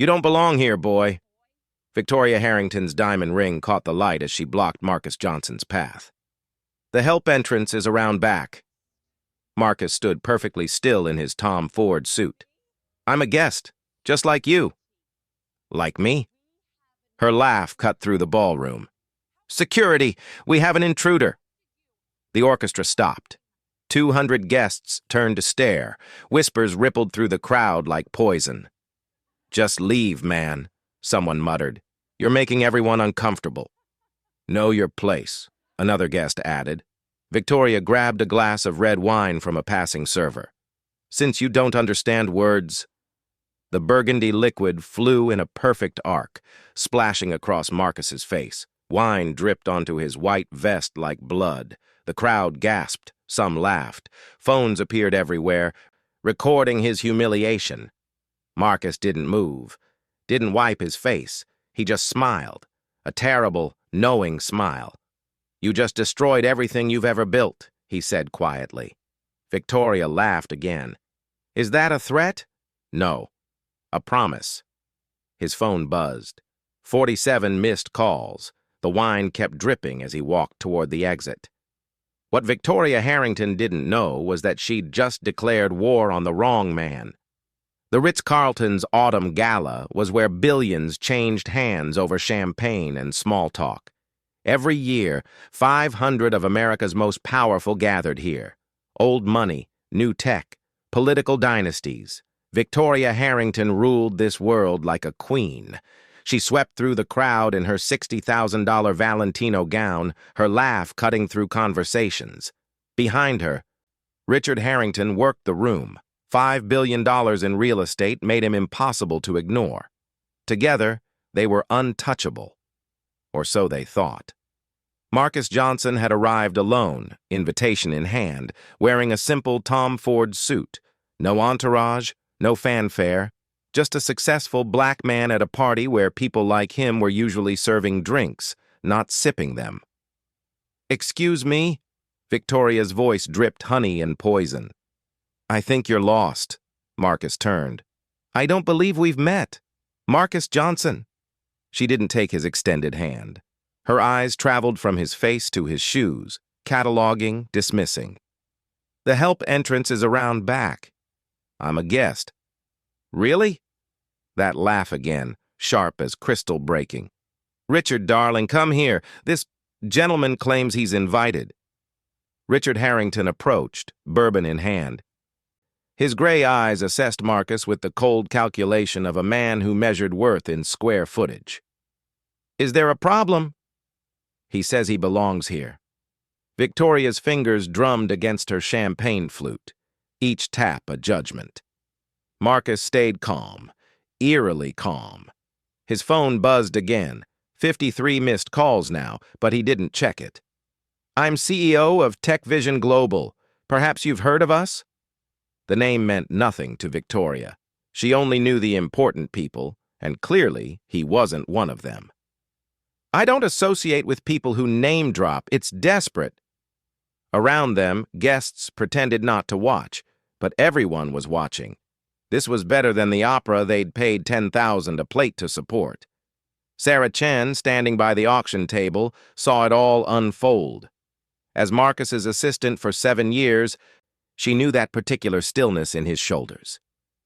You don't belong here, boy. Victoria Harrington's diamond ring caught the light as she blocked Marcus Johnson's path. The help entrance is around back. Marcus stood perfectly still in his Tom Ford suit. I'm a guest, just like you. Like me? Her laugh cut through the ballroom. Security, we have an intruder. The orchestra stopped. 200 guests turned to stare. Whispers rippled through the crowd like poison. Just leave, man, someone muttered. You're making everyone uncomfortable. Know your place, another guest added. Victoria grabbed a glass of red wine from a passing server. Since you don't understand words... The burgundy liquid flew in a perfect arc, splashing across Marcus's face. Wine dripped onto his white vest like blood. The crowd gasped. Some laughed. Phones appeared everywhere, recording his humiliation. Marcus didn't move, didn't wipe his face. He just smiled. A terrible, knowing smile. You just destroyed everything you've ever built, he said quietly. Victoria laughed again. Is that a threat? No. A promise. His phone buzzed. 47 missed calls. The wine kept dripping as he walked toward the exit. What Victoria Harrington didn't know was that she'd just declared war on the wrong man. The Ritz-Carlton's autumn gala was where billions changed hands over champagne and small talk. Every year, 500 of America's most powerful gathered here. Old money, new tech, political dynasties. Victoria Harrington ruled this world like a queen. She swept through the crowd in her $60,000 Valentino gown, her laugh cutting through conversations. Behind her, Richard Harrington worked the room. $5 billion in real estate made him impossible to ignore. Together, they were untouchable. Or so they thought. Marcus Johnson had arrived alone, invitation in hand, wearing a simple Tom Ford suit. No entourage, no fanfare, just a successful black man at a party where people like him were usually serving drinks, not sipping them. Excuse me? Victoria's voice dripped honey and poison. I think you're lost. Marcus turned. I don't believe we've met. Marcus Johnson. She didn't take his extended hand. Her eyes traveled from his face to his shoes, cataloging, dismissing. The help entrance is around back. I'm a guest. Really? That laugh again, sharp as crystal breaking. Richard, darling, come here. This gentleman claims he's invited. Richard Harrington approached, bourbon in hand. His gray eyes assessed Marcus with the cold calculation of a man who measured worth in square footage. Is there a problem? He says he belongs here. Victoria's fingers drummed against her champagne flute, each tap a judgment. Marcus stayed calm, eerily calm. His phone buzzed again, 53 missed calls now, but he didn't check it. I'm CEO of Tech Vision Global. Perhaps you've heard of us? The name meant nothing to Victoria. She only knew the important people, and clearly he wasn't one of them. I don't associate with people who name drop. It's desperate. Around them, guests pretended not to watch, but everyone was watching. This was better than the opera they'd paid $10,000 a plate to support. Sarah Chen, standing by the auction table, saw it all unfold. As Marcus's assistant for 7 years, she knew that particular stillness in his shoulders.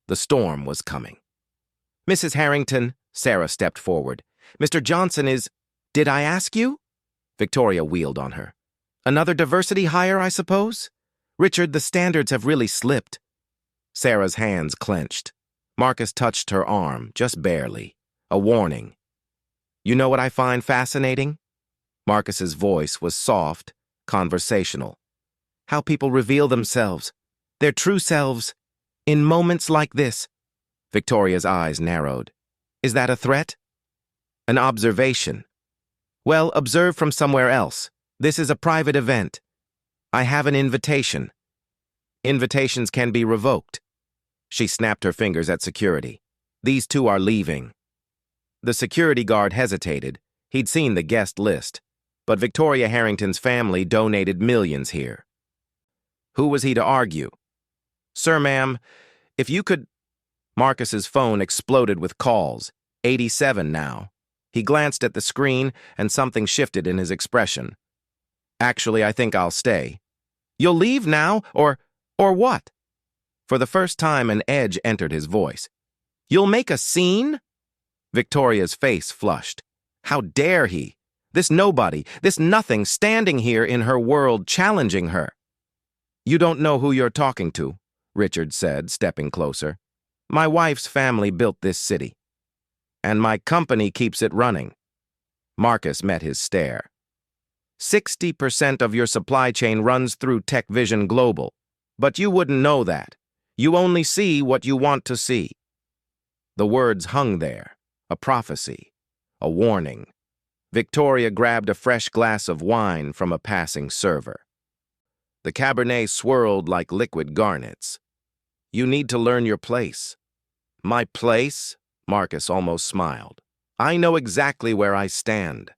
The storm was coming. Mrs. Harrington, Sarah stepped forward. Mr. Johnson is... Did I ask you? Victoria wheeled on her. Another diversity hire, I suppose? Richard, the standards have really slipped. Sarah's hands clenched. Marcus touched her arm, just barely. A warning. You know what I find fascinating? Marcus's voice was soft, conversational. How people reveal themselves, their true selves, in moments like this. Victoria's eyes narrowed. Is that a threat? An observation. Well, observe from somewhere else. This is a private event. I have an invitation. Invitations can be revoked. She snapped her fingers at security. These two are leaving. The security guard hesitated. He'd seen the guest list. But Victoria Harrington's family donated millions here. Who was he to argue? Sir, ma'am, if you could... Marcus's phone exploded with calls. 87 now. He glanced at the screen, and something shifted in his expression. Actually, I think I'll stay. You'll leave now, or what? For the first time, an edge entered his voice. You'll make a scene? Victoria's face flushed. How dare he? This nobody, this nothing standing here in her world challenging her. You don't know who you're talking to, Richard said, stepping closer. My wife's family built this city, and my company keeps it running. Marcus met his stare. 60% of your supply chain runs through TechVision Global, but you wouldn't know that. You only see what you want to see. The words hung there, a prophecy, a warning. Victoria grabbed a fresh glass of wine from a passing server. The Cabernet swirled like liquid garnets. You need to learn your place. My place? Marcus almost smiled. I know exactly where I stand.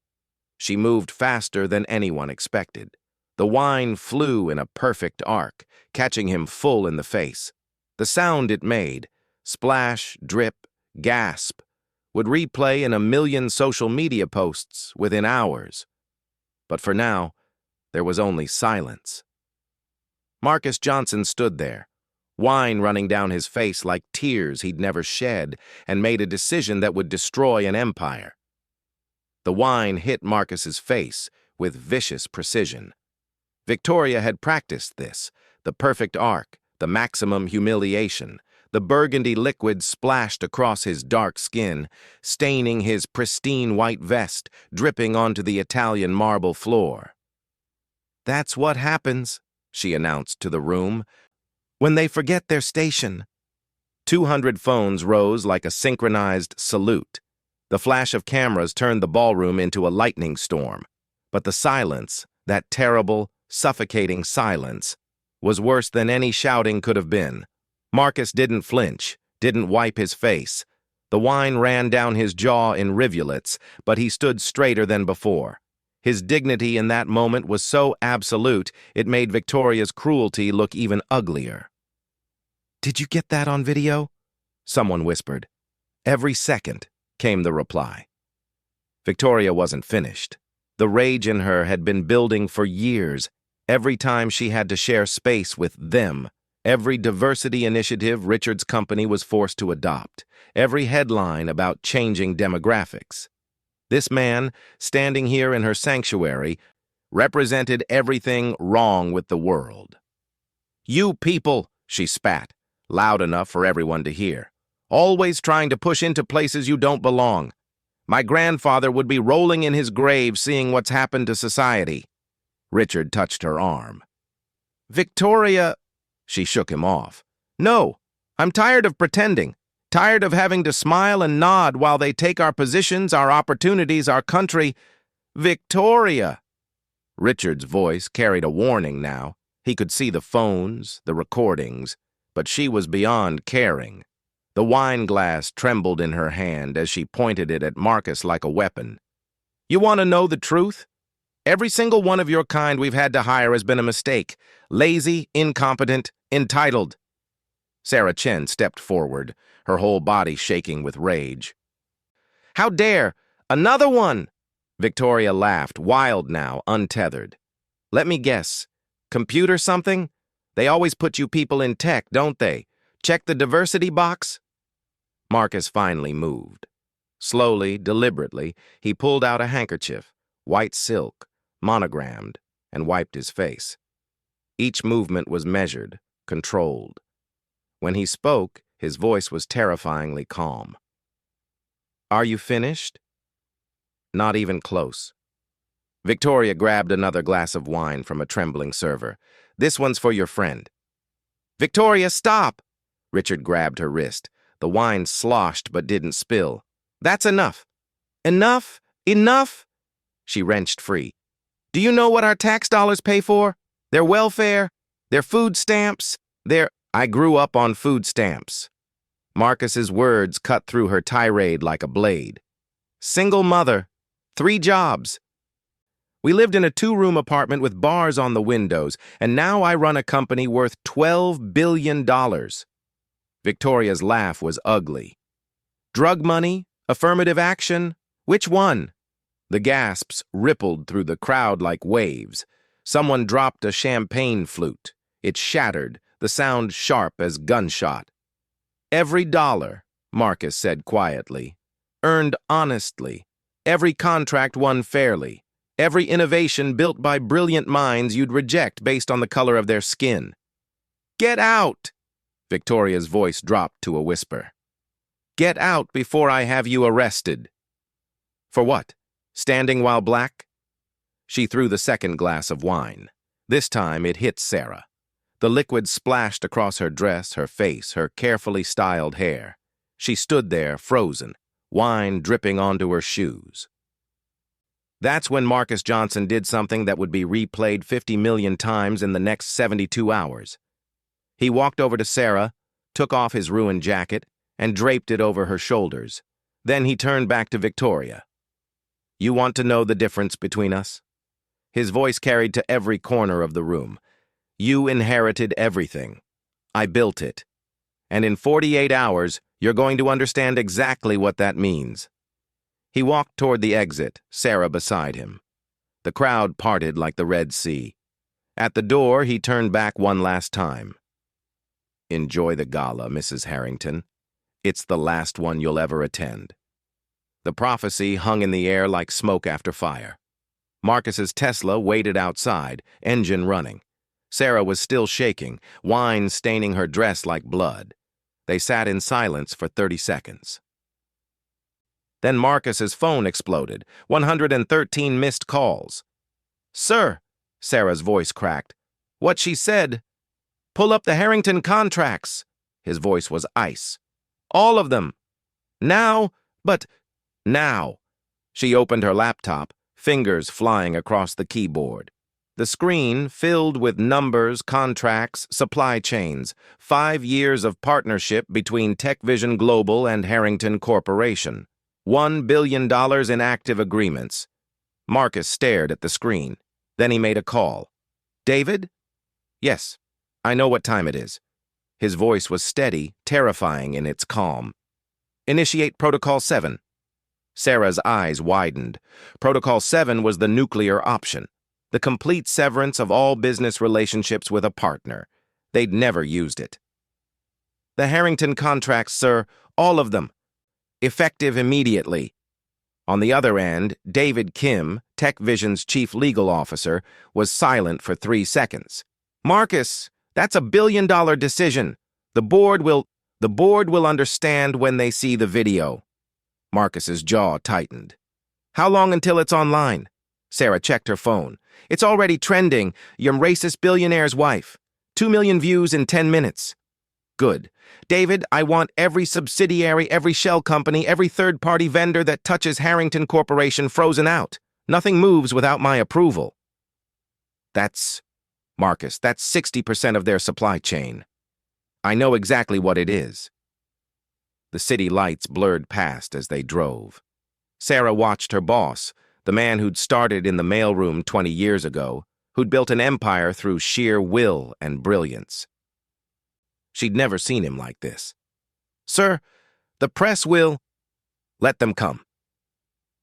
She moved faster than anyone expected. The wine flew in a perfect arc, catching him full in the face. The sound it made, splash, drip, gasp, would replay in a million social media posts within hours. But for now, there was only silence. Marcus Johnson stood there, wine running down his face like tears he'd never shed, and made a decision that would destroy an empire. The wine hit Marcus's face with vicious precision. Victoria had practiced this, the perfect arc, the maximum humiliation. The burgundy liquid splashed across his dark skin, staining his pristine white vest, dripping onto the Italian marble floor. That's what happens, she announced to the room, when they forget their station. 200 phones rose like a synchronized salute. The flash of cameras turned the ballroom into a lightning storm. But the silence, that terrible, suffocating silence, was worse than any shouting could have been. Marcus didn't flinch, didn't wipe his face. The wine ran down his jaw in rivulets, but he stood straighter than before. His dignity in that moment was so absolute, it made Victoria's cruelty look even uglier. Did you get that on video? Someone whispered. Every second, came the reply. Victoria wasn't finished. The rage in her had been building for years. Every time she had to share space with them, every diversity initiative Richard's company was forced to adopt, every headline about changing demographics. This man, standing here in her sanctuary, represented everything wrong with the world. You people, she spat, loud enough for everyone to hear, always trying to push into places you don't belong. My grandfather would be rolling in his grave seeing what's happened to society. Richard touched her arm. Victoria, she shook him off. No, I'm tired of pretending. Tired of having to smile and nod while they take our positions, our opportunities, our country. Victoria! Richard's voice carried a warning now. He could see the phones, the recordings, but she was beyond caring. The wine glass trembled in her hand as she pointed it at Marcus like a weapon. You want to know the truth? Every single one of your kind we've had to hire has been a mistake. Lazy, incompetent, entitled. Sarah Chen stepped forward, her whole body shaking with rage. How dare! Another one! Victoria laughed, wild now, untethered. Let me guess. Computer something? They always put you people in tech, don't they? Check the diversity box? Marcus finally moved. Slowly, deliberately, he pulled out a handkerchief, white silk, monogrammed, and wiped his face. Each movement was measured, controlled. When he spoke, his voice was terrifyingly calm. Are you finished? Not even close. Victoria grabbed another glass of wine from a trembling server. This one's for your friend. Victoria, stop! Richard grabbed her wrist. The wine sloshed but didn't spill. That's enough. Enough? Enough? She wrenched free. Do you know what our tax dollars pay for? Their welfare? Their food stamps? I grew up on food stamps. Marcus's words cut through her tirade like a blade. Single mother. 3 jobs. We lived in a 2-room apartment with bars on the windows, and now I run a company worth $12 billion. Victoria's laugh was ugly. Drug money? Affirmative action? Which one? The gasps rippled through the crowd like waves. Someone dropped a champagne flute. It shattered, the sound sharp as gunshot. Every dollar, Marcus said quietly, earned honestly. Every contract won fairly. Every innovation built by brilliant minds you'd reject based on the color of their skin. Get out! Victoria's voice dropped to a whisper. Get out before I have you arrested. For what? Standing while black? She threw the second glass of wine. This time it hit Sarah. The liquid splashed across her dress, her face, her carefully styled hair. She stood there, frozen, wine dripping onto her shoes. That's when Marcus Johnson did something that would be replayed 50 million times in the next 72 hours. He walked over to Sarah, took off his ruined jacket, and draped it over her shoulders. Then he turned back to Victoria. You want to know the difference between us? His voice carried to every corner of the room. You inherited everything. I built it. And in 48 hours, you're going to understand exactly what that means. He walked toward the exit, Sarah beside him. The crowd parted like the Red Sea. At the door, he turned back one last time. Enjoy the gala, Mrs. Harrington. It's the last one you'll ever attend. The prophecy hung in the air like smoke after fire. Marcus's Tesla waited outside, engine running. Sarah was still shaking, wine staining her dress like blood. They sat in silence for 30 seconds. Then Marcus's phone exploded, 113 missed calls. Sir, Sarah's voice cracked. What she said. Pull up the Harrington contracts. His voice was ice. All of them. Now, but now. She opened her laptop, fingers flying across the keyboard. The screen filled with numbers, contracts, supply chains, 5 years of partnership between TechVision Global and Harrington Corporation, $1 billion in active agreements. Marcus stared at the screen. Then he made a call. David? Yes, I know what time it is. His voice was steady, terrifying in its calm. Initiate Protocol 7. Sarah's eyes widened. Protocol 7 was the nuclear option. The complete severance of all business relationships with a partner. They'd never used it. The Harrington contracts, sir, all of them. Effective immediately. On the other end, David Kim, TechVision's chief legal officer, was silent for 3 seconds. Marcus, that's $1 billion decision. The board will understand when they see the video. Marcus's jaw tightened. How long until it's online? Sarah checked her phone. It's already trending. Your racist billionaire's wife. 2 million views in 10 minutes. Good. David, I want every subsidiary, every shell company, every third-party vendor that touches Harrington Corporation frozen out. Nothing moves without my approval. Marcus, that's 60% of their supply chain. I know exactly what it is. The city lights blurred past as they drove. Sarah watched her boss, the man who'd started in the mailroom 20 years ago, who'd built an empire through sheer will and brilliance. She'd never seen him like this. Sir, the press will... Let them come.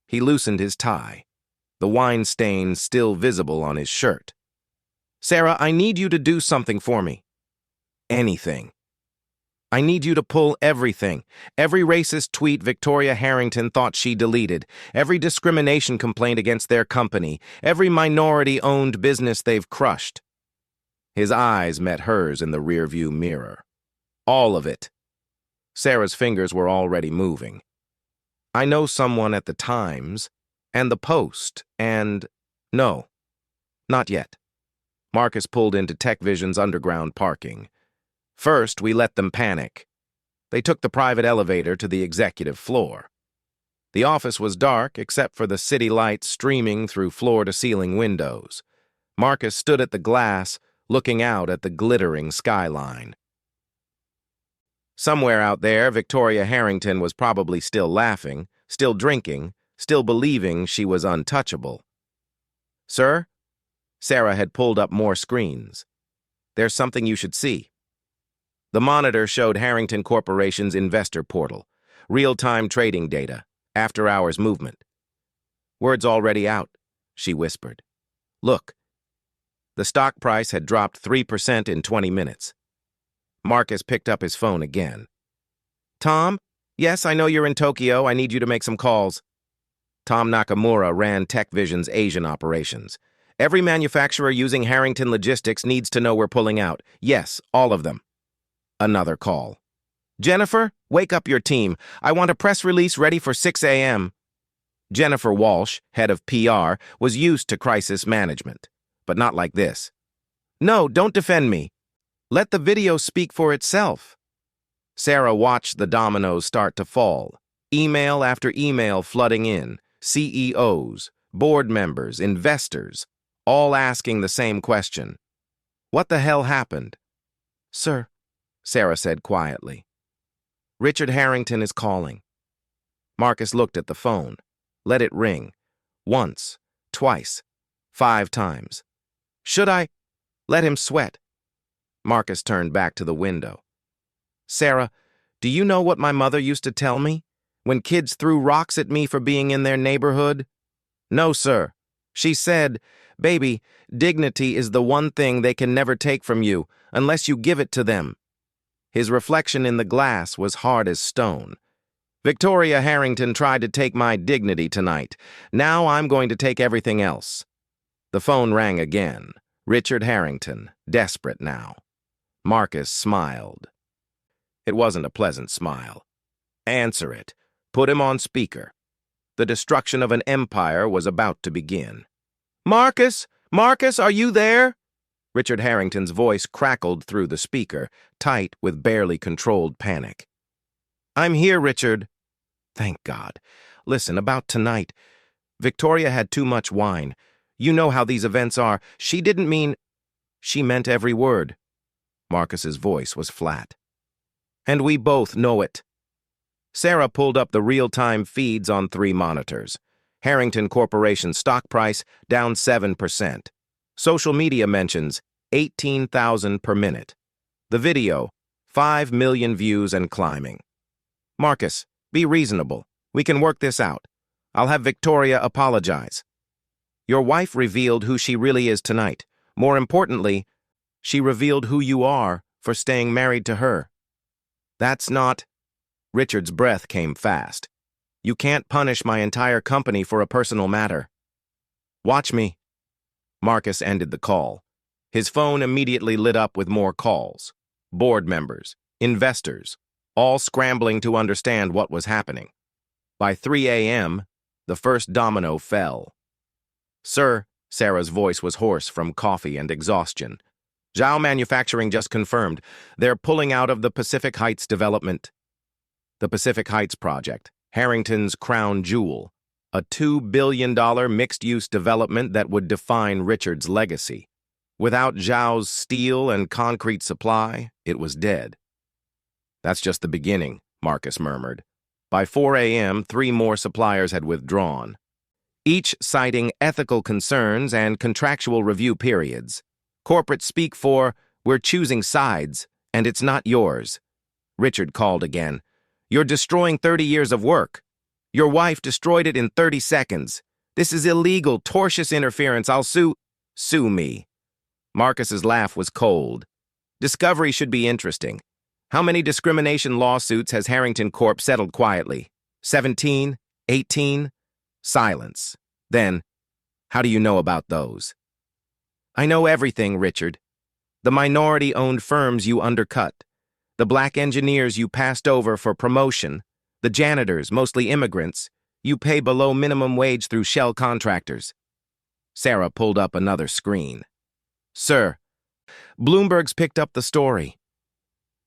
He loosened his tie, the wine stain still visible on his shirt. Sarah, I need you to do something for me. Anything. I need you to pull everything. Every racist tweet Victoria Harrington thought she deleted, every discrimination complaint against their company, every minority-owned business they've crushed. His eyes met hers in the rearview mirror. All of it. Sarah's fingers were already moving. I know someone at the Times, and the Post, and... No, not yet. Marcus pulled into TechVision's underground parking. First, we let them panic. They took the private elevator to the executive floor. The office was dark except for the city lights streaming through floor-to-ceiling windows. Marcus stood at the glass, looking out at the glittering skyline. Somewhere out there, Victoria Harrington was probably still laughing, still drinking, still believing she was untouchable. Sir? Sarah had pulled up more screens. There's something you should see. The monitor showed Harrington Corporation's investor portal, real-time trading data, after-hours movement. "Word's already out," she whispered. "Look." The stock price had dropped 3% in 20 minutes. Marcus picked up his phone again. "Tom? Yes, I know you're in Tokyo. I need you to make some calls." Tom Nakamura ran TechVision's Asian operations. "Every manufacturer using Harrington Logistics needs to know we're pulling out. Yes, all of them." Another call. "Jennifer, wake up your team. I want a press release ready for 6 a.m. Jennifer Walsh, head of PR, was used to crisis management, but not like this. "No, don't defend me. Let the video speak for itself." Sarah watched the dominoes start to fall, email after email flooding in, CEOs, board members, investors, all asking the same question. "What the hell happened?" "Sir," Sarah said quietly. "Richard Harrington is calling." Marcus looked at the phone, let it ring, once, twice, 5 times. "Should I let him sweat?" Marcus turned back to the window. "Sarah, do you know what my mother used to tell me? When kids threw rocks at me for being in their neighborhood?" "No, sir. She said, 'Baby, dignity is the one thing they can never take from you unless you give it to them.'" His reflection in the glass was hard as stone. "Victoria Harrington tried to take my dignity tonight. Now I'm going to take everything else." The phone rang again. Richard Harrington, desperate now. Marcus smiled. It wasn't a pleasant smile. "Answer it. Put him on speaker." The destruction of an empire was about to begin. "Marcus! Marcus, are you there?" Richard Harrington's voice crackled through the speaker, tight with barely controlled panic. "I'm here, Richard." "Thank God. Listen, about tonight. Victoria had too much wine. You know how these events are. She didn't mean—" "She meant every word." Marcus's voice was flat. "And we both know it." Sarah pulled up the real-time feeds on 3 monitors. Harrington Corporation stock price down 7%. Social media mentions 18,000 per minute. The video, 5 million views and climbing. "Marcus, be reasonable. We can work this out. I'll have Victoria apologize." "Your wife revealed who she really is tonight. More importantly, she revealed who you are for staying married to her." "That's not—" Richard's breath came fast. "You can't punish my entire company for a personal matter." "Watch me." Marcus ended the call. His phone immediately lit up with more calls. Board members, investors, all scrambling to understand what was happening. By 3 a.m., the first domino fell. "Sir," Sarah's voice was hoarse from coffee and exhaustion. "Zhao Manufacturing just confirmed. They're pulling out of the Pacific Heights development." The Pacific Heights project, Harrington's crown jewel, a $2 billion mixed-use development that would define Richard's legacy. Without Zhao's steel and concrete supply, it was dead. "That's just the beginning," Marcus murmured. By 4 a.m., 3 more suppliers had withdrawn, each citing ethical concerns and contractual review periods. Corporate speak for, "We're choosing sides, and it's not yours." Richard called again. "You're destroying 30 years of work. Your wife destroyed it in 30 seconds. This is illegal, tortious interference. I'll sue—" "Sue me." Marcus's laugh was cold. "Discovery should be interesting. How many discrimination lawsuits has Harrington Corp settled quietly? 17? 18? Silence. Then, how do you know about those?" "I know everything, Richard. The minority-owned firms you undercut, the black engineers you passed over for promotion, the janitors, mostly immigrants, you pay below minimum wage through shell contractors." Sarah pulled up another screen. "Sir, Bloomberg's picked up the story."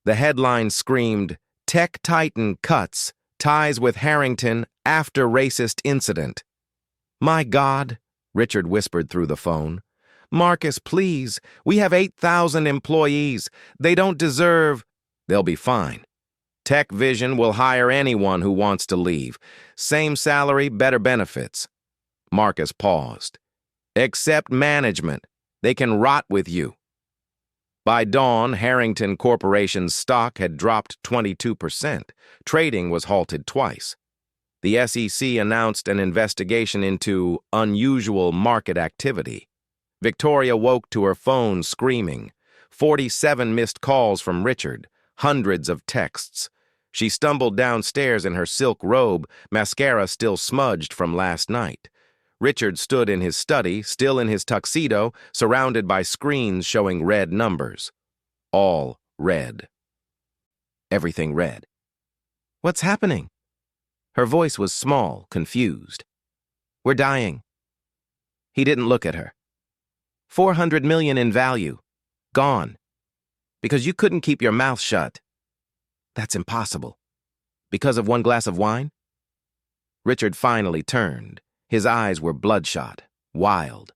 The headline screamed, "Tech Titan cuts ties with Harrington after racist incident." "My God," Richard whispered through the phone. "Marcus, please. We have 8,000 employees. They don't deserve—" "They'll be fine. TechVision will hire anyone who wants to leave. Same salary, better benefits." Marcus paused. "Except management. They can rot with you." By dawn, Harrington Corporation's stock had dropped 22%. Trading was halted twice. The SEC announced an investigation into unusual market activity. Victoria woke to her phone screaming. 47 missed calls from Richard, hundreds of texts. She stumbled downstairs in her silk robe, mascara still smudged from last night. Richard stood in his study, still in his tuxedo, surrounded by screens showing red numbers. All red. Everything red. "What's happening?" Her voice was small, confused. "We're dying." He didn't look at her. 400 million in value. Gone. Because you couldn't keep your mouth shut. That's impossible. Because of one glass of wine? Richard finally turned. His eyes were bloodshot, wild.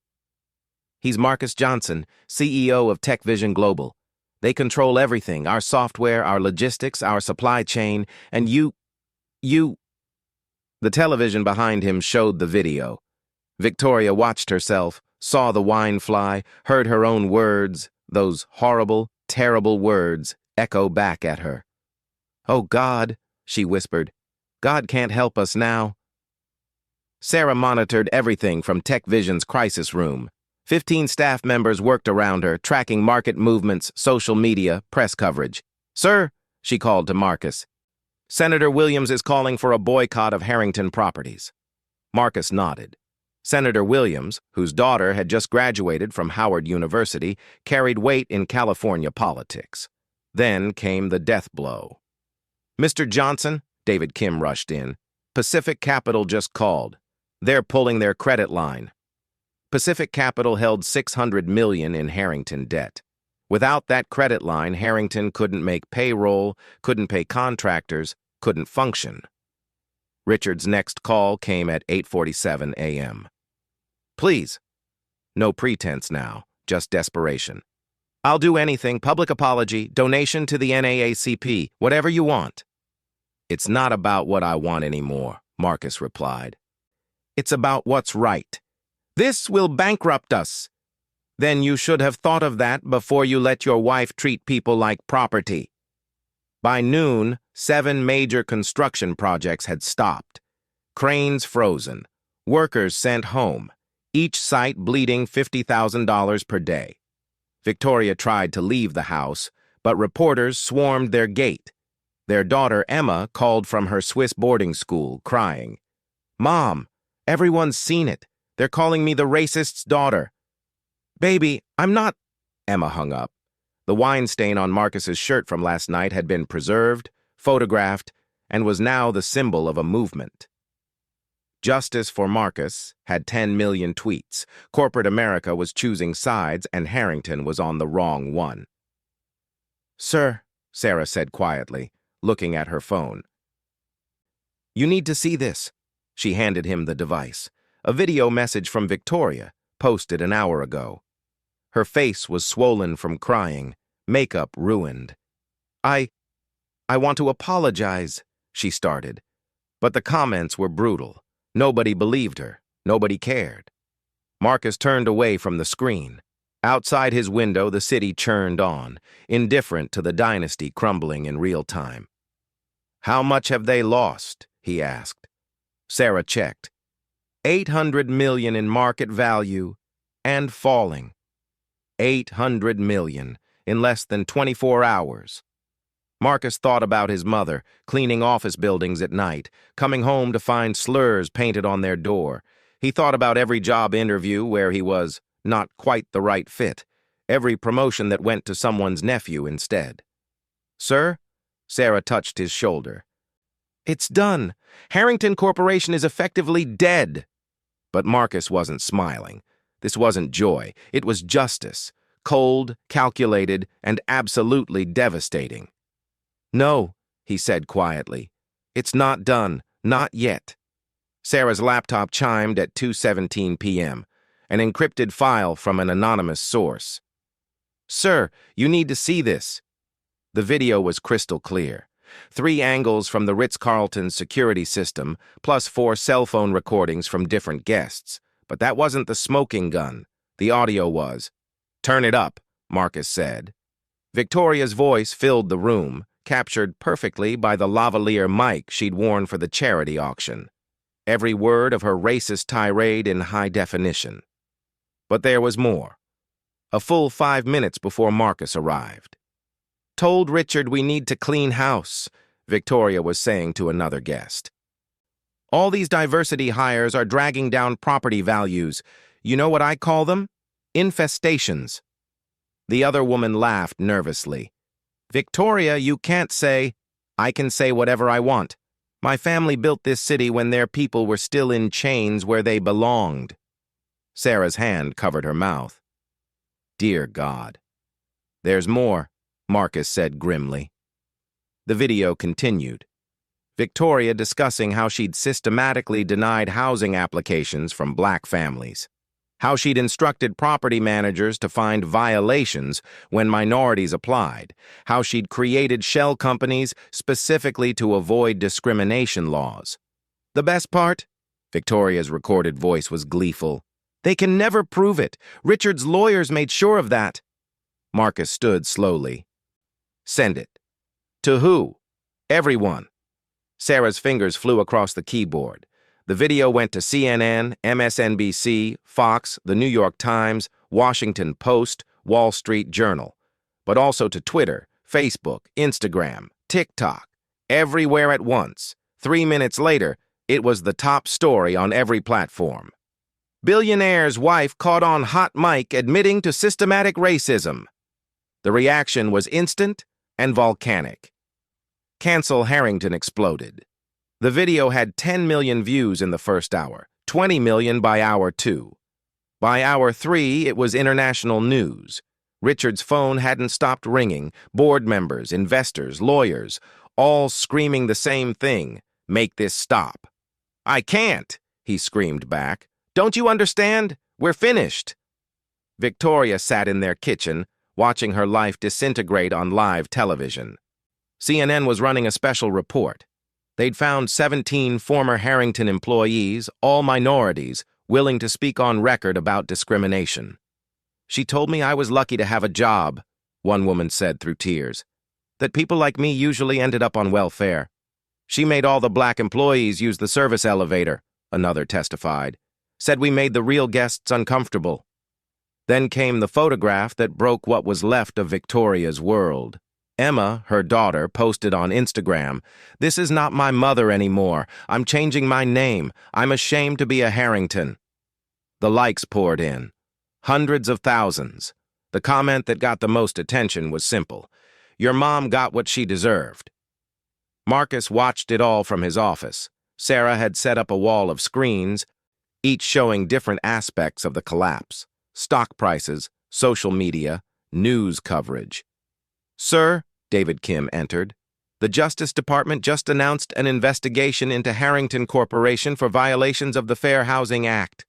"He's Marcus Johnson, CEO of Tech Vision Global. They control everything, our software, our logistics, our supply chain, and you... The television behind him showed the video. Victoria watched herself, saw the wine fly, heard her own words, those horrible, terrible words, echo back at her. "Oh, God," she whispered. "God can't help us now." Sarah monitored everything from Tech Vision's crisis room. 15 staff members worked around her, tracking market movements, social media, press coverage. "Sir," she called to Marcus. "Senator Williams is calling for a boycott of Harrington properties." Marcus nodded. Senator Williams, whose daughter had just graduated from Howard University, carried weight in California politics. Then came the death blow. "Mr. Johnson," David Kim rushed in, "Pacific Capital just called. They're pulling their credit line." Pacific Capital held $600 million in Harrington debt. Without that credit line, Harrington couldn't make payroll, couldn't pay contractors, couldn't function. Richard's next call came at 8:47 a.m. "Please." No pretense now, just desperation. "I'll do anything, public apology, donation to the NAACP, whatever you want." "It's not about what I want anymore," Marcus replied. "It's about what's right. This will bankrupt us." "Then you should have thought of that before you let your wife treat people like property." By noon, 7 major construction projects had stopped. Cranes frozen. Workers sent home. Each site bleeding $50,000 per day. Victoria tried to leave the house, but reporters swarmed their gate. Their daughter Emma called from her Swiss boarding school, crying, "Mom, everyone's seen it. They're calling me the racist's daughter." "Baby, I'm not..." Emma hung up. The wine stain on Marcus's shirt from last night had been preserved, photographed, and was now the symbol of a movement. Justice for Marcus had 10 million tweets. Corporate America was choosing sides, and Harrington was on the wrong one. "Sir," Sarah said quietly, looking at her phone. "You need to see this." She handed him the device. A video message from Victoria, posted an hour ago. Her face was swollen from crying, makeup ruined. I want to apologize," she started. But the comments were brutal. Nobody believed her. Nobody cared. Marcus turned away from the screen. Outside his window, the city churned on, indifferent to the dynasty crumbling in real time. "How much have they lost?" he asked. Sarah checked. 800 million in market value and falling. 800 million in less than 24 hours. Marcus thought about his mother, cleaning office buildings at night, coming home to find slurs painted on their door. He thought about every job interview where he was not quite the right fit, every promotion that went to someone's nephew instead. "Sir?" Sarah touched his shoulder. "It's done. Harrington Corporation is effectively dead." But Marcus wasn't smiling. This wasn't joy. It was justice, cold, calculated, and absolutely devastating. "No," he said quietly. "It's not done. Not yet." Sarah's laptop chimed at 2:17 p.m., an encrypted file from an anonymous source. "Sir, you need to see this." The video was crystal clear. 3 angles from the Ritz-Carlton's security system, plus 4 cell phone recordings from different guests. But that wasn't the smoking gun. The audio was. "Turn it up," Marcus said. Victoria's voice filled the room, captured perfectly by the lavalier mic she'd worn for the charity auction. Every word of her racist tirade in high definition. But there was more. A full 5 minutes before Marcus arrived. "Told Richard we need to clean house," Victoria was saying to another guest. "All these diversity hires are dragging down property values. You know what I call them? Infestations." The other woman laughed nervously. "Victoria, you can't say, 'I can say whatever I want. My family built this city when their people were still in chains where they belonged." Sarah's hand covered her mouth. "Dear God." "There's more," Marcus said grimly. The video continued. Victoria discussing how she'd systematically denied housing applications from black families. How she'd instructed property managers to find violations when minorities applied. How she'd created shell companies specifically to avoid discrimination laws. "The best part?" Victoria's recorded voice was gleeful. "They can never prove it. Richard's lawyers made sure of that." Marcus stood slowly. "Send it." "To who?" "Everyone." Sarah's fingers flew across the keyboard. The video went to CNN, MSNBC, Fox, The New York Times, Washington Post, Wall Street Journal, but also to Twitter, Facebook, Instagram, TikTok, everywhere at once. 3 minutes later, it was the top story on every platform. "Billionaire's wife caught on hot mic admitting to systematic racism." The reaction was instant and volcanic. Cancel Harrington exploded. The video had 10 million views in the first hour, 20 million by hour 2. By hour 3, it was international news. Richard's phone hadn't stopped ringing, board members, investors, lawyers, all screaming the same thing: "Make this stop." "I can't," he screamed back. "Don't you understand? We're finished." Victoria sat in their kitchen, watching her life disintegrate on live television. CNN was running a special report. They'd found 17 former Harrington employees, all minorities, willing to speak on record about discrimination. "She told me I was lucky to have a job," one woman said through tears. "That people like me usually ended up on welfare. She made all the black employees use the service elevator," another testified. "Said we made the real guests uncomfortable." Then came the photograph that broke what was left of Victoria's world. Emma, her daughter, posted on Instagram, "This is not my mother anymore. I'm changing my name. I'm ashamed to be a Harrington." The likes poured in. Hundreds of thousands. The comment that got the most attention was simple: "Your mom got what she deserved." Marcus watched it all from his office. Sarah had set up a wall of screens, each showing different aspects of the collapse: stock prices, social media, news coverage. "Sir," David Kim entered, "the Justice Department just announced an investigation into Harrington Corporation for violations of the Fair Housing Act."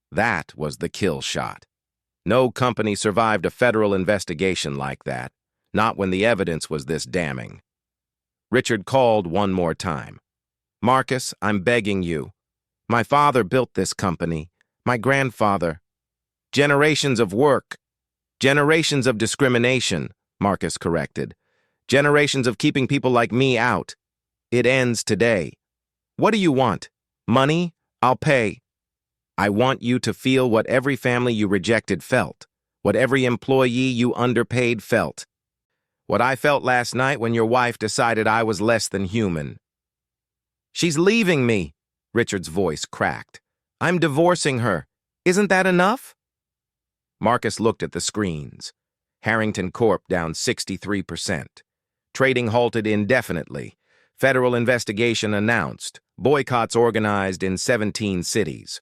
That was the kill shot. No company survived a federal investigation like that, not when the evidence was this damning. Richard called one more time. "Marcus, I'm begging you. My father built this company. My grandfather. Generations of work. Generations of discrimination," Marcus corrected. "Generations of keeping people like me out. It ends today. What do you want? Money? I'll pay. I want you to feel what every family you rejected felt, what every employee you underpaid felt. What I felt last night when your wife decided I was less than human." "She's leaving me," Richard's voice cracked. "I'm divorcing her. Isn't that enough?" Marcus looked at the screens. Harrington Corp down 63%. Trading halted indefinitely. Federal investigation announced. Boycotts organized in 17 cities.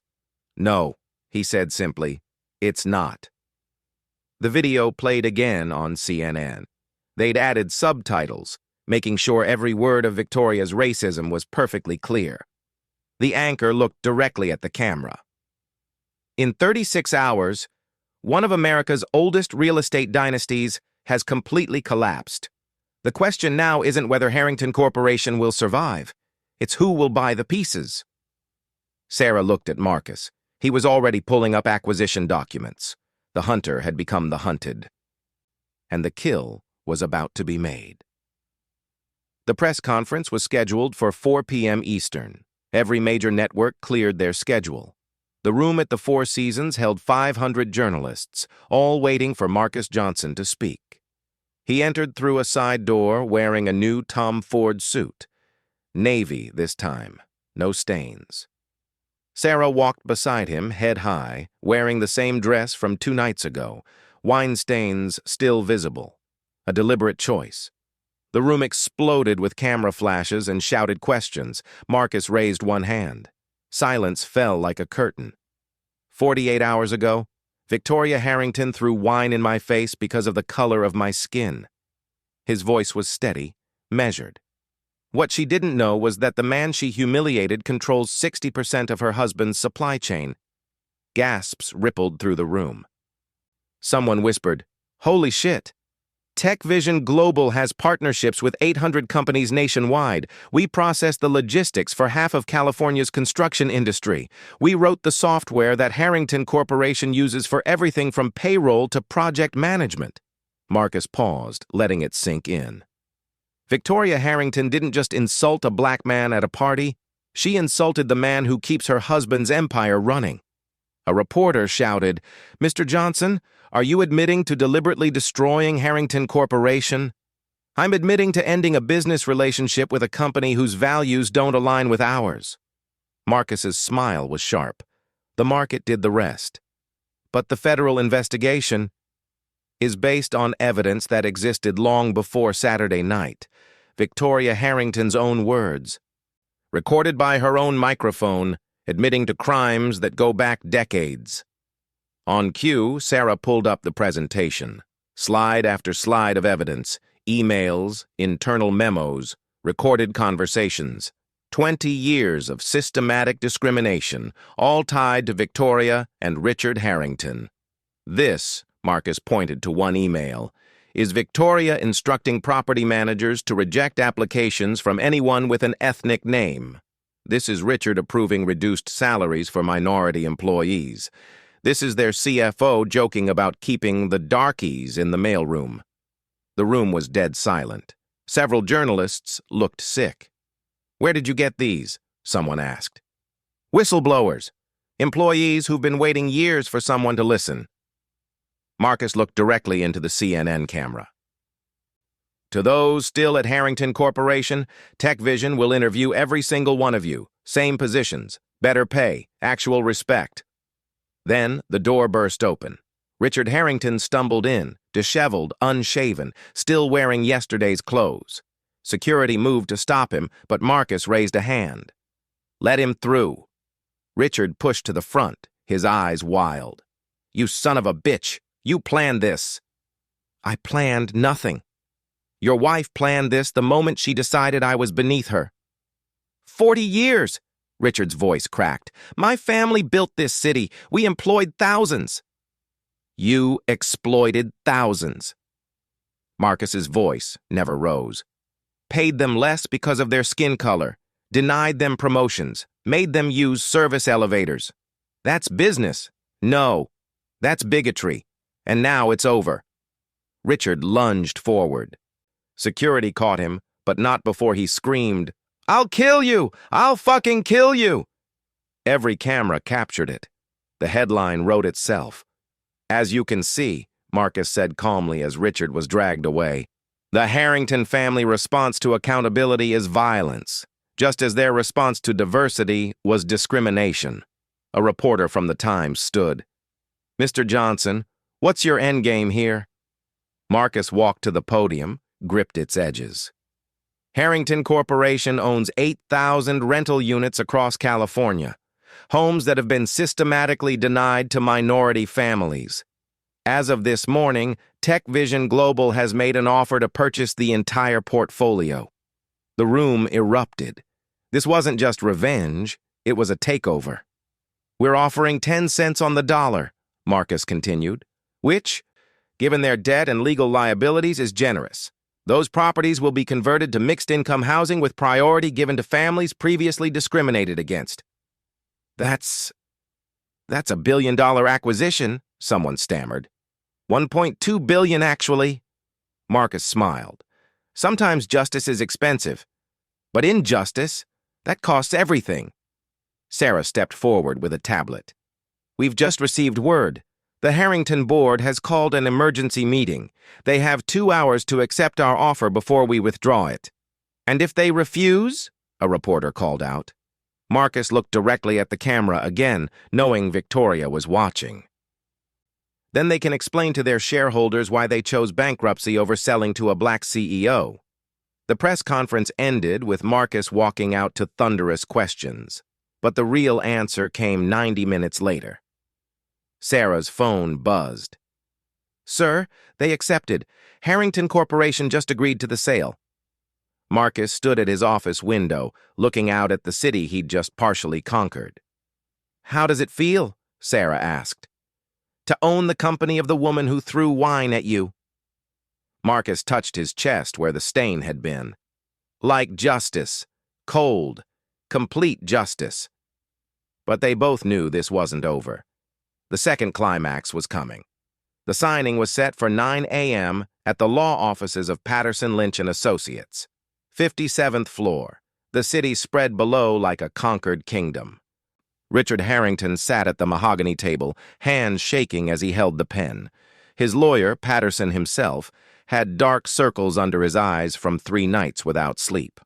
"No," he said simply, "it's not." The video played again on CNN. They'd added subtitles, making sure every word of Victoria's racism was perfectly clear. The anchor looked directly at the camera. "In 36 hours, one of America's oldest real estate dynasties has completely collapsed. The question now isn't whether Harrington Corporation will survive. It's who will buy the pieces." Sarah looked at Marcus. He was already pulling up acquisition documents. The hunter had become the hunted. and the kill was about to be made. The press conference was scheduled for 4 p.m. Eastern. Every major network cleared their schedule. The room at the Four Seasons held 500 journalists, all waiting for Marcus Johnson to speak. He entered through a side door wearing a new Tom Ford suit. Navy this time, no stains. Sarah walked beside him, head high, wearing the same dress from 2 nights ago, wine stains still visible. A deliberate choice. The room exploded with camera flashes and shouted questions. Marcus raised one hand. Silence fell like a curtain. 48 hours ago, Victoria Harrington threw wine in my face because of the color of my skin. His voice was steady, measured. What she didn't know was that the man she humiliated controls 60% of her husband's supply chain. Gasps rippled through the room. Someone whispered, "Holy shit! TechVision Global has partnerships with 800 companies nationwide. We process the logistics for half of California's construction industry. We wrote the software that Harrington Corporation uses for everything from payroll to project management." Marcus paused, letting it sink in. Victoria Harrington didn't just insult a black man at a party. She insulted the man who keeps her husband's empire running. A reporter shouted, "Mr. Johnson, are you admitting to deliberately destroying Harrington Corporation?" "I'm admitting to ending a business relationship with a company whose values don't align with ours." Marcus's smile was sharp. The market did the rest. But the federal investigation is based on evidence that existed long before Saturday night. Victoria Harrington's own words, recorded by her own microphone, admitting to crimes that go back decades. On cue, Sarah pulled up the presentation. Slide after slide of evidence, emails, internal memos, recorded conversations. 20 years of systematic discrimination, all tied to Victoria and Richard Harrington. This, Marcus pointed to one email, is Victoria instructing property managers to reject applications from anyone with an ethnic name. This is Richard approving reduced salaries for minority employees. This is their CFO joking about keeping the darkies in the mailroom. The room was dead silent. Several journalists looked sick. "Where did you get these?" someone asked. "Whistleblowers. Employees who've been waiting years for someone to listen." Marcus looked directly into the CNN camera. "To those still at Harrington Corporation, TechVision will interview every single one of you. Same positions, better pay, actual respect." Then the door burst open. Richard Harrington stumbled in, disheveled, unshaven, still wearing yesterday's clothes. Security moved to stop him, but Marcus raised a hand. "Let him through." Richard pushed to the front, his eyes wild. "You son of a bitch! You planned this." "I planned nothing. Your wife planned this the moment she decided I was beneath her." 40 years, Richard's voice cracked. "My family built this city. We employed thousands." "You exploited thousands." Marcus's voice never rose. "Paid them less because of their skin color, denied them promotions, made them use service elevators. That's business. No, that's bigotry. And now it's over." Richard lunged forward. Security caught him, but not before he screamed, "I'll kill you! I'll fucking kill you!" Every camera captured it. The headline wrote itself. "As you can see," Marcus said calmly as Richard was dragged away, "the Harrington family response to accountability is violence, just as their response to diversity was discrimination." A reporter from the Times stood. "Mr. Johnson, what's your endgame here?" Marcus walked to the podium, gripped its edges. Harrington Corporation owns 8,000 rental units across California, homes that have been systematically denied to minority families. As of this morning, TechVision Global has made an offer to purchase the entire portfolio. The room erupted. This wasn't just revenge, it was a takeover. "We're offering 10 cents on the dollar," Marcus continued, "which, given their debt and legal liabilities, is generous. Those properties will be converted to mixed-income housing with priority given to families previously discriminated against." That's $1 billion acquisition," someone stammered. 1.2 billion, actually," Marcus smiled. Sometimes justice is expensive, but injustice, that costs everything. Sarah stepped forward with a tablet. We've just received word. The Harrington board has called an emergency meeting. They have 2 hours to accept our offer before we withdraw it. And if they refuse? A reporter called out. Marcus looked directly at the camera again, knowing Victoria was watching. Then they can explain to their shareholders why they chose bankruptcy over selling to a black CEO. The press conference ended with Marcus walking out to thunderous questions, but the real answer came 90 minutes later. Sarah's phone buzzed. Sir, they accepted. Harrington Corporation just agreed to the sale. Marcus stood at his office window, looking out at the city he'd just partially conquered. How does it feel? Sarah asked. To own the company of the woman who threw wine at you. Marcus touched his chest where the stain had been. Like justice. Cold. Complete justice. But they both knew this wasn't over. The second climax was coming. The signing was set for 9 a.m. at the law offices of Patterson, Lynch & Associates. 57th floor. The city spread below like a conquered kingdom. Richard Harrington sat at the mahogany table, hands shaking as he held the pen. His lawyer, Patterson himself, had dark circles under his eyes from 3 nights without sleep.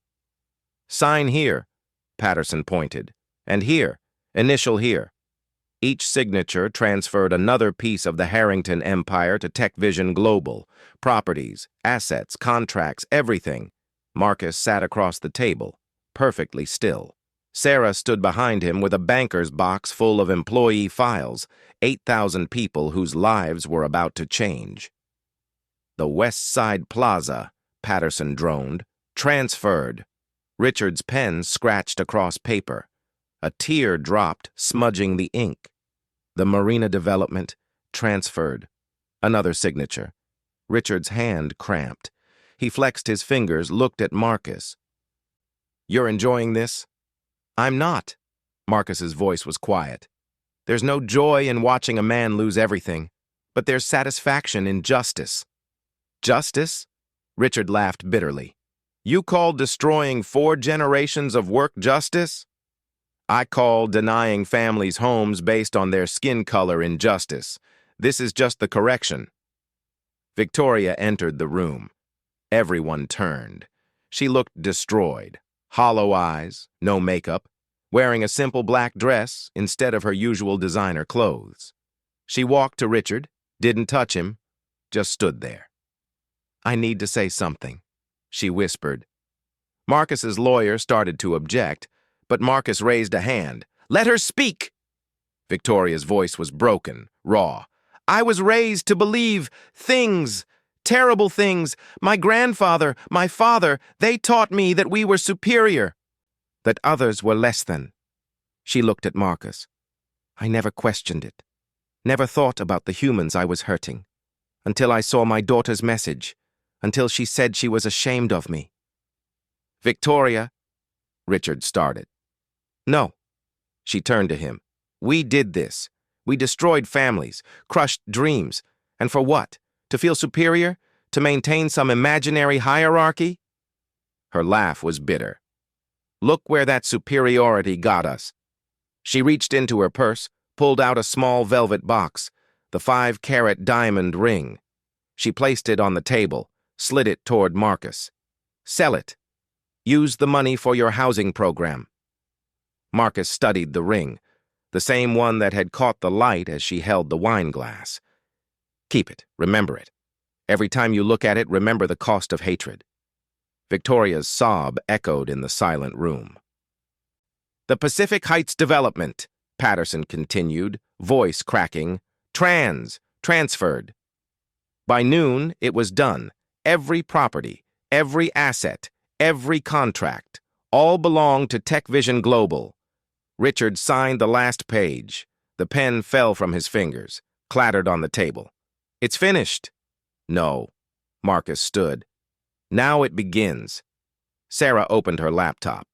Sign here, Patterson pointed, and here, initial here. Each signature transferred another piece of the Harrington empire to TechVision Global. Properties, assets, contracts, everything. Marcus sat across the table, perfectly still. Sarah stood behind him with a banker's box full of employee files, 8,000 people whose lives were about to change. The West Side Plaza, Patterson droned, transferred. Richard's pen scratched across paper. A tear dropped, smudging the ink. The Marina Development, transferred. Another signature. Richard's hand cramped. He flexed his fingers, looked at Marcus. You're enjoying this? I'm not. Marcus's voice was quiet. There's no joy in watching a man lose everything, but there's satisfaction in justice. Justice? Richard laughed bitterly. You call destroying 4 generations of work justice? I call denying families homes based on their skin color injustice. This is just the correction. Victoria entered the room. Everyone turned. She looked destroyed. Hollow eyes, no makeup, wearing a simple black dress instead of her usual designer clothes. She walked to Richard, didn't touch him, just stood there. I need to say something, she whispered. Marcus's lawyer started to object, but Marcus raised a hand. Let her speak! Victoria's voice was broken, raw. I was raised to believe things, terrible things. My grandfather, my father, they taught me that we were superior, that others were less than. She looked at Marcus. I never questioned it, never thought about the humans I was hurting, until I saw my daughter's message, until she said she was ashamed of me. Victoria, Richard started. No. She turned to him. We did this. We destroyed families, crushed dreams. And for what? To feel superior? To maintain some imaginary hierarchy? Her laugh was bitter. Look where that superiority got us. She reached into her purse, pulled out a small velvet box, the 5-carat diamond ring. She placed it on the table, slid it toward Marcus. Sell it. Use the money for your housing program. Marcus studied the ring, the same one that had caught the light as she held the wine glass. Keep it, remember it. Every time you look at it, remember the cost of hatred. Victoria's sob echoed in the silent room. The Pacific Heights Development, Patterson continued, voice cracking. Transferred. By noon, it was done. Every property, every asset, every contract, all belonged to TechVision Global. Richard signed the last page. The pen fell from his fingers, clattered on the table. It's finished. No. Marcus stood. Now it begins. Sarah opened her laptop.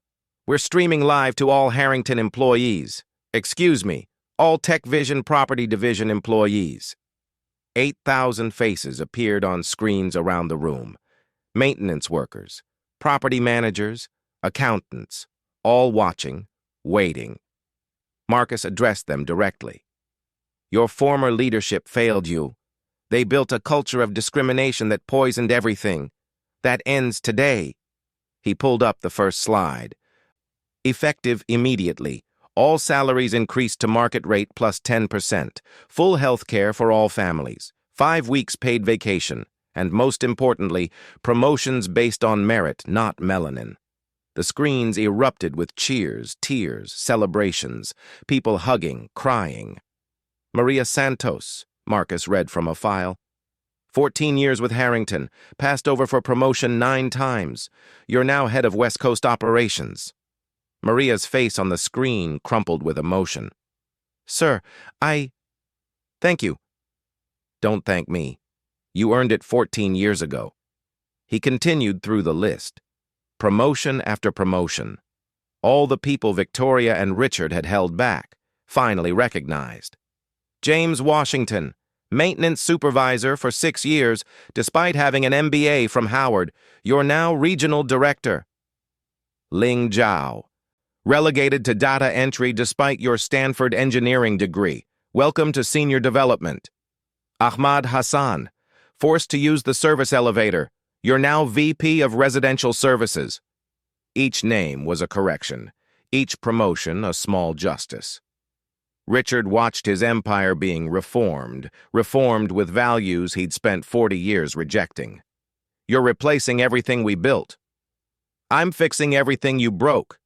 We're streaming live to all Harrington employees. Excuse me, all TechVision Property Division employees. 8,000 faces appeared on screens around the room. Maintenance workers, property managers, accountants, all watching, waiting. Marcus addressed them directly. Your former leadership failed you. They built a culture of discrimination that poisoned everything. That ends today. He pulled up the first slide. Effective immediately. All salaries increased to market rate plus 10%. Full health care for all families. 5 weeks paid vacation. And most importantly, promotions based on merit, not melanin. The screens erupted with cheers, tears, celebrations, people hugging, crying. Maria Santos, Marcus read from a file. 14 years with Harrington, passed over for promotion 9 times. You're now head of West Coast operations. Maria's face on the screen crumpled with emotion. Sir, Thank you. Don't thank me. You earned it 14 years ago. He continued through the list. Promotion after promotion. All the people Victoria and Richard had held back, finally recognized. James Washington, maintenance supervisor for 6 years, despite having an MBA from Howard, you're now regional director. Ling Zhao, relegated to data entry despite your Stanford engineering degree. Welcome to senior development. Ahmad Hassan, forced to use the service elevator. You're now VP of residential services. Each name was a correction, each promotion a small justice. Richard watched his empire being reformed with values he'd spent 40 years rejecting. You're replacing everything we built. I'm fixing everything you broke.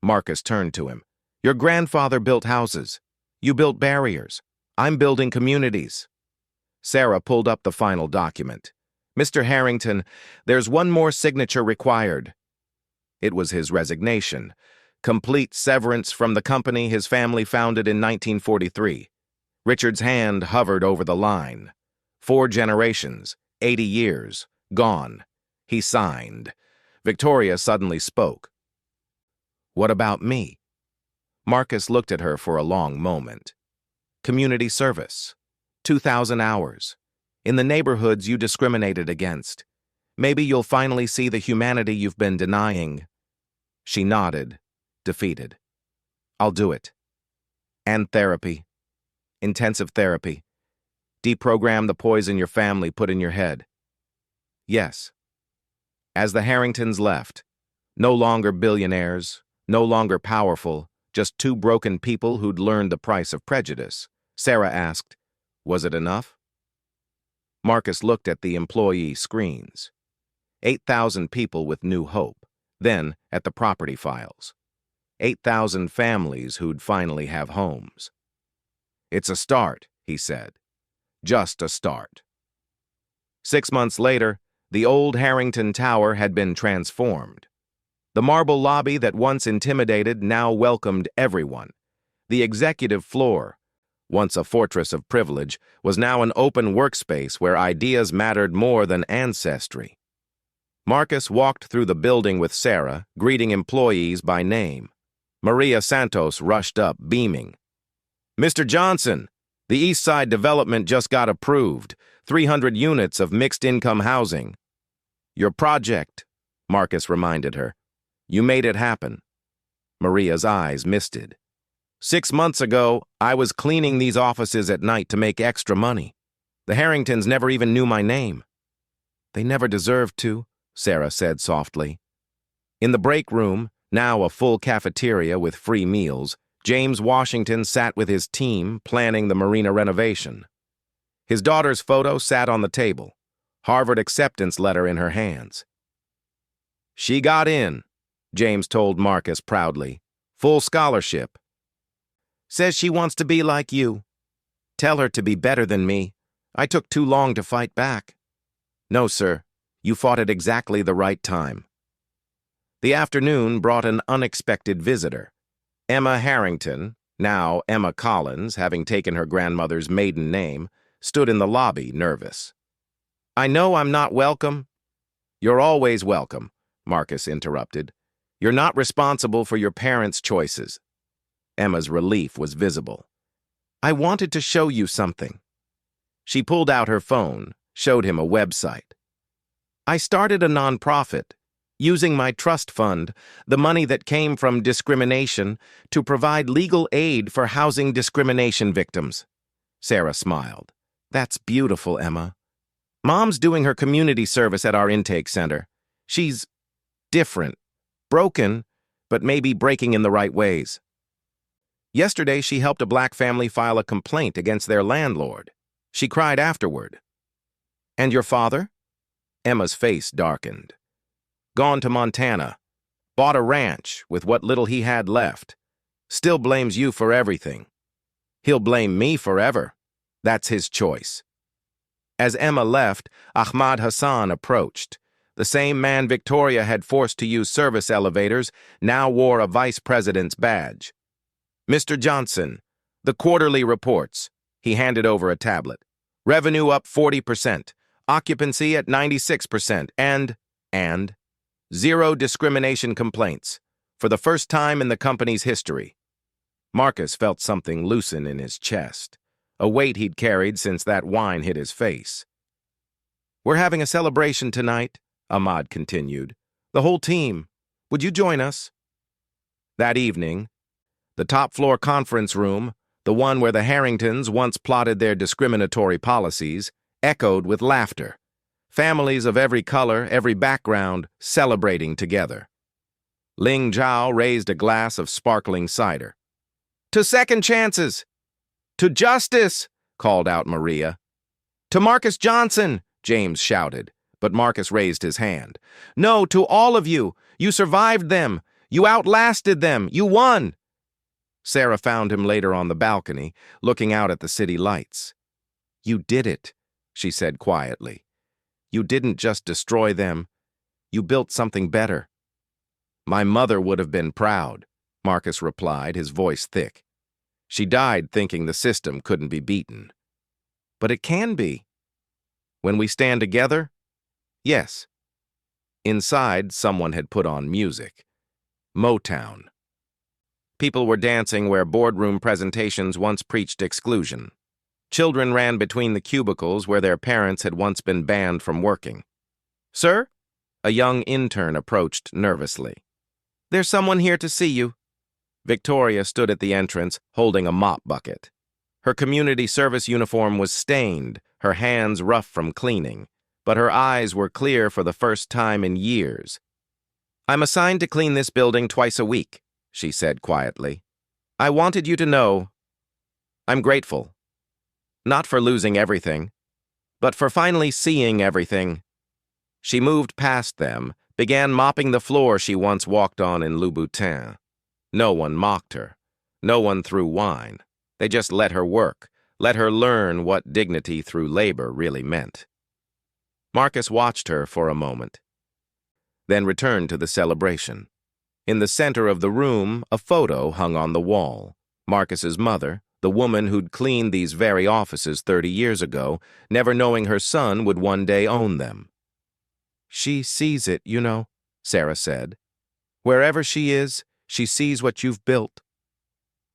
Marcus turned to him. Your grandfather built houses. You built barriers. I'm building communities. Sarah pulled up the final document. Mr. Harrington, there's one more signature required. It was his resignation. Complete severance from the company his family founded in 1943. Richard's hand hovered over the line. 4 generations, 80 years, gone. He signed. Victoria suddenly spoke. What about me? Marcus looked at her for a long moment. Community service. 2,000 hours. In the neighborhoods you discriminated against. Maybe you'll finally see the humanity you've been denying. She nodded, defeated. I'll do it. And therapy. Intensive therapy. Deprogram the poison your family put in your head. Yes. As the Harringtons left, no longer billionaires, no longer powerful, just 2 broken people who'd learned the price of prejudice, Sarah asked, was it enough? Marcus looked at the employee screens. 8,000 people with new hope, then at the property files. 8,000 families who'd finally have homes. It's a start, he said. Just a start. 6 months later, the old Harrington Tower had been transformed. The marble lobby that once intimidated now welcomed everyone. The executive floor, once a fortress of privilege, was now an open workspace where ideas mattered more than ancestry. Marcus walked through the building with Sarah, greeting employees by name. Maria Santos rushed up, beaming. Mr. Johnson, the East Side development just got approved. 300 units of mixed-income housing. Your project, Marcus reminded her. You made it happen. Maria's eyes misted. 6 months ago, I was cleaning these offices at night to make extra money. The Harringtons never even knew my name. They never deserved to, Sarah said softly. In the break room, now a full cafeteria with free meals, James Washington sat with his team planning the marina renovation. His daughter's photo sat on the table, Harvard acceptance letter in her hands. She got in, James told Marcus proudly. Full scholarship. Says she wants to be like you. Tell her to be better than me. I took too long to fight back. No, sir. You fought at exactly the right time. The afternoon brought an unexpected visitor. Emma Harrington, now Emma Collins, having taken her grandmother's maiden name, stood in the lobby, nervous. I know I'm not welcome. You're always welcome, Marcus interrupted. You're not responsible for your parents' choices. Emma's relief was visible. I wanted to show you something. She pulled out her phone, showed him a website. I started a nonprofit, using my trust fund, the money that came from discrimination, to provide legal aid for housing discrimination victims. Sarah smiled. That's beautiful, Emma. Mom's doing her community service at our intake center. She's different, broken, but maybe breaking in the right ways. Yesterday, she helped a black family file a complaint against their landlord. She cried afterward. And your father? Emma's face darkened. Gone to Montana. Bought a ranch with what little he had left. Still blames you for everything. He'll blame me forever. That's his choice. As Emma left, Ahmad Hassan approached. The same man Victoria had forced to use service elevators now wore a vice president's badge. Mr. Johnson, the quarterly reports. He handed over a tablet. Revenue up 40%, occupancy at 96%, and zero discrimination complaints, for the first time in the company's history. Marcus felt something loosen in his chest, a weight he'd carried since that wine hit his face. We're having a celebration tonight, Ahmad continued. The whole team. Would you join us? That evening, the top-floor conference room, the one where the Harringtons once plotted their discriminatory policies, echoed with laughter. Families of every color, every background, celebrating together. Ling Zhao raised a glass of sparkling cider. To second chances! To justice! Called out Maria. To Marcus Johnson! James shouted, but Marcus raised his hand. No, to all of you! You survived them! You outlasted them! You won! Sarah found him later on the balcony, looking out at the city lights. You did it, she said quietly. You didn't just destroy them. You built something better. My mother would have been proud, Marcus replied, his voice thick. She died thinking the system couldn't be beaten. But it can be. When we stand together? Yes. Inside, someone had put on music. Motown. People were dancing where boardroom presentations once preached exclusion. Children ran between the cubicles where their parents had once been banned from working. Sir? A young intern approached nervously. There's someone here to see you. Victoria stood at the entrance, holding a mop bucket. Her community service uniform was stained, her hands rough from cleaning, but her eyes were clear for the first time in years. I'm assigned to clean this building twice a week, she said quietly. I wanted you to know I'm grateful. Not for losing everything, but for finally seeing everything. She moved past them, began mopping the floor she once walked on in Louboutin. No one mocked her. No one threw wine. They just let her work, let her learn what dignity through labor really meant. Marcus watched her for a moment, then returned to the celebration. In the center of the room, a photo hung on the wall. Marcus's mother, the woman who'd cleaned these very offices 30 years ago, never knowing her son would one day own them. She sees it, you know, Sarah said. Wherever she is, she sees what you've built.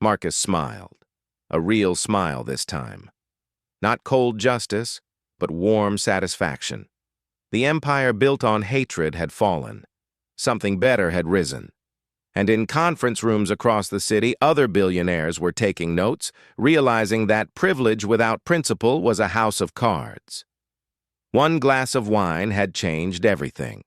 Marcus smiled, a real smile this time. Not cold justice, but warm satisfaction. The empire built on hatred had fallen. Something better had risen. And in conference rooms across the city, other billionaires were taking notes, realizing that privilege without principle was a house of cards. One glass of wine had changed everything.